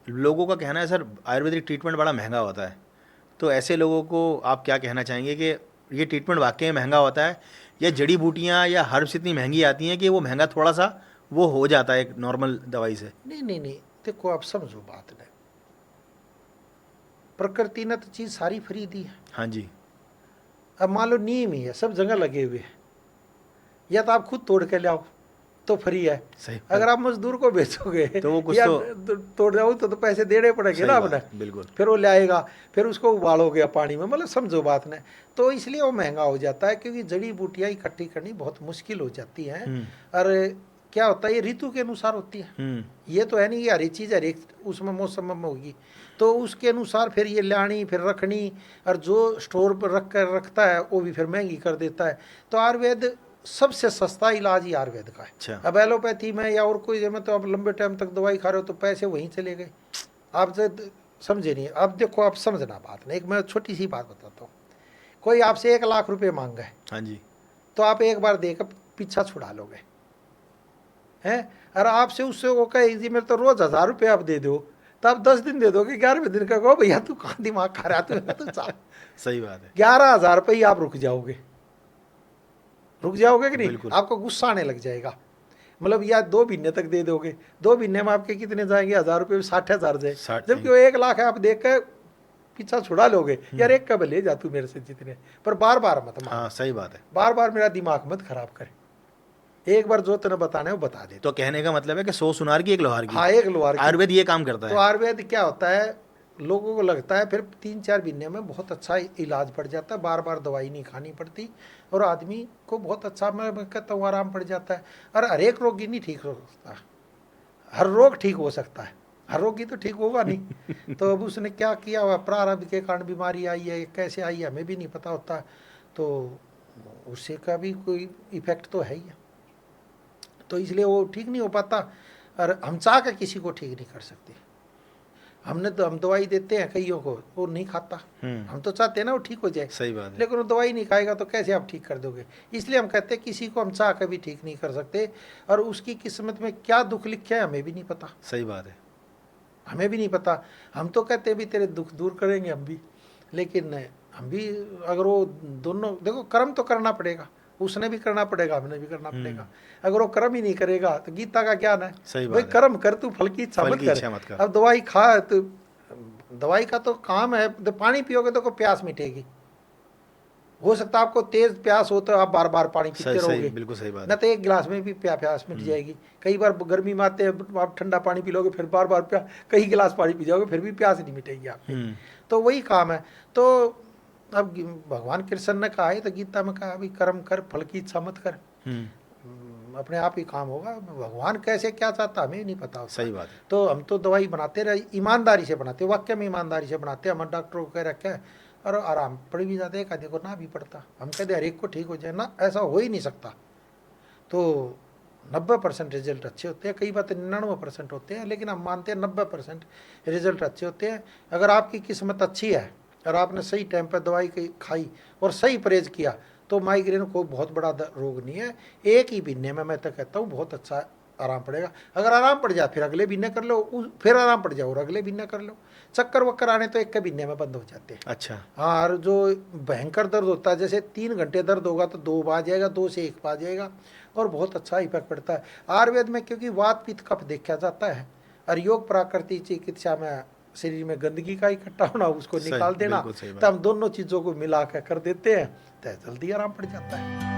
लोगों का कहना है सर आयुर्वेदिक ट्रीटमेंट बड़ा महंगा होता है, तो ऐसे लोगों को आप क्या कहना चाहेंगे कि ये ट्रीटमेंट वाकई में महंगा होता है, या जड़ी बूटियाँ या हर्ब्स इतनी महंगी आती हैं कि वो महंगा थोड़ा सा वो हो जाता है एक नॉर्मल दवाई से? नहीं नहीं नहीं, देखो आप समझो बात ने, प्रकृति ने तो चीज सारी फ्री दी है। हाँ जी। अब मान लो नीम ही है, सब जगह लगे हुए हैं, या तो आप खुद तोड़ के लाओ तो फ्री है, सही अगर बात। आप मजदूर को बेचोगे तो वो कुछ या तो तोड़ जाओ तो पैसे देने पड़ेंगे सही ना बात अपने। है, बिल्कुल। फिर वो लाएगा, फिर उसको उबालोगे पानी में, मतलब समझो बात ने। तो इसलिए वो महंगा हो जाता है, क्योंकि जड़ी बूटियाँ इकट्ठी करनी बहुत मुश्किल हो जाती हैं। और क्या होता है, ये ऋतु के अनुसार होती है। ये तो है नहीं कि हर एक चीज़ हर एक उसमें मौसम में होगी, तो उसके अनुसार फिर ये लानी फिर रखनी, और जो स्टोर पर रख कर रखता है वो भी फिर महंगी कर देता है। तो आयुर्वेद सबसे सस्ता इलाज ही आयुर्वेद का है। अच्छा। अब एलोपैथी में या और कोई में तो आप लंबे टाइम तक दवाई खा रहे हो तो पैसे वहीं चले गए। आप समझे नहीं। अब देखो आप समझना बात नहीं, एक मैं छोटी सी बात बताता हूँ। कोई आपसे 1 लाख रुपए मांग है, हाँ जी। तो आप एक बार देकर पीछा छुड़ा लोगे हैं। और आपसे उससे वो कहे जी मेरे तो रोज 1000 रुपये आप दे दो, तो आप 10 दिन दे दोगे, 11वें दिन का कहो भैया तू कहाँ दिमाग खा रहा तू चाल। सही बात है। 11,000 रुपये ही आप रुक जाओगे, रुक जाओगे कि नहीं? बिल्कुल। आपको गुस्सा आने लग जाएगा। मतलब या 2 महीने तक दे दोगे, 2 महीने में आपके कितने जाएंगे? 1000 रुपये, 60,000 जाए। 60 जबकि वो 1 लाख है, आप देख कर पीछा छुड़ा लोगे, यार एक कब ले जा तू मेरे से जितने, पर बार बार मत मांग। हाँ सही बात है। बार बार मेरा दिमाग मत खराब करे, एक बार जो तेने बताना है वो बता दे। तो कहने का मतलब है कि 100 सुनार की एक लोहार की। हाँ, एक लोहार की। आयुर्वेद ये काम करता तो है। आयुर्वेद क्या होता है, लोगों को लगता है फिर 3-4 महीने में बहुत अच्छा इलाज पड़ जाता है, बार बार दवाई नहीं खानी पड़ती, और आदमी को बहुत अच्छा, मैं कहता हूँ, आराम पड़ जाता है। और हर एक रोगी नहीं ठीक हो सकता, हर रोग ठीक हो सकता है, हर रोगी तो ठीक होगा नहीं। तो अब उसने क्या किया हुआ, प्रारब्ध के कारण बीमारी आई है, कैसे आई है हमें भी नहीं पता होता, तो उससे का भी कोई इफेक्ट तो है ही है। तो इसलिए वो ठीक नहीं हो पाता, और हम चाह कर किसी को ठीक नहीं कर सकते। हमने तो हम दवाई देते हैं कईयों को, वो नहीं खाता, हम तो चाहते हैं ना वो ठीक हो जाए, सही बात है। लेकिन वो दवाई नहीं खाएगा तो कैसे आप ठीक कर दोगे? इसलिए हम कहते हैं किसी को हम चाह कर भी ठीक नहीं कर सकते, और उसकी किस्मत में क्या दुख लिखा है हमें भी नहीं पता। सही बात है। हमें भी नहीं पता। हम तो कहते हैं भी तेरे दुख दूर करेंगे हम भी, लेकिन हम भी अगर वो दोनों, देखो कर्म तो करना पड़ेगा, उसने भी करना पड़ेगा हमने भी करना पड़ेगा। अगर वो कर्म ही नहीं करेगा तो गीता का ज्ञान है सही भाई, बात है। कर्म कर तू फल की इच्छा फल मत की कर। इच्छा मत कर। अब दवाई खा तो दवाई का तो काम है, तो पानी पियोगे तो को प्यास मिटेगी। हो सकता है आपको तेज प्यास हो तो आप बार बार पानी सही पीते सही, रहोगे, बिल्कुल सही बात न है। तो एक गिलास में भी प्यास मिट जाएगी। कई बार गर्मी में आते हैं आप ठंडा पानी पी लोगे, फिर बार बार कई गिलास पानी पी जाओगे, फिर भी प्यास नहीं मिटेगी आपकी। तो वही काम है। तो अब भगवान कृष्ण ने कहा है तो गीता में कहा भाई कर्म कर फल की इच्छा मत कर, अपने आप ही काम होगा। भगवान कैसे क्या चाहता हमें नहीं पता होता। सही बात है। तो हम तो दवाई बनाते रहे, ईमानदारी से बनाते, वाक्य में ईमानदारी से बनाते। हमारे डॉक्टरों को कह रखा है, और आराम पड़ भी जाते, एक आदमी को ना भी पड़ता। हम कहते हर एक को ठीक हो जाए ना, ऐसा हो ही नहीं सकता। तो 90% रिजल्ट अच्छे होते हैं, कई बार 99% होते हैं, लेकिन हम मानते हैं 90% रिजल्ट अच्छे होते हैं। अगर आपकी किस्मत अच्छी है और आपने सही टाइम पर दवाई खाई और सही परहेज किया, तो माइग्रेन को बहुत बड़ा रोग नहीं है। एक ही महीने में मैं तो कहता हूँ बहुत अच्छा आराम पड़ेगा। अगर आराम पड़ जाए फिर अगले महीने कर लो, फिर आराम पड़ जाए और अगले महीने कर लो। चक्कर वक्कर आने तो एक के महीने में बंद हो जाते हैं। अच्छा। हाँ, और जो भयंकर दर्द होता है, जैसे 3 घंटे दर्द होगा तो 2 आ जाएगा, 2 से 1 आ जाएगा, और बहुत अच्छा इफेक्ट पड़ता है। आयुर्वेद में क्योंकि वात पित्त कफ देखा जाता है, और योग प्राकृतिक चिकित्सा में शरीर में गंदगी का इकट्ठा होना उसको निकाल देना, बिल्कुल सही तो बात। हम दोनों चीज़ों को मिला कर देते हैं, तो जल्दी आराम पड़ जाता है।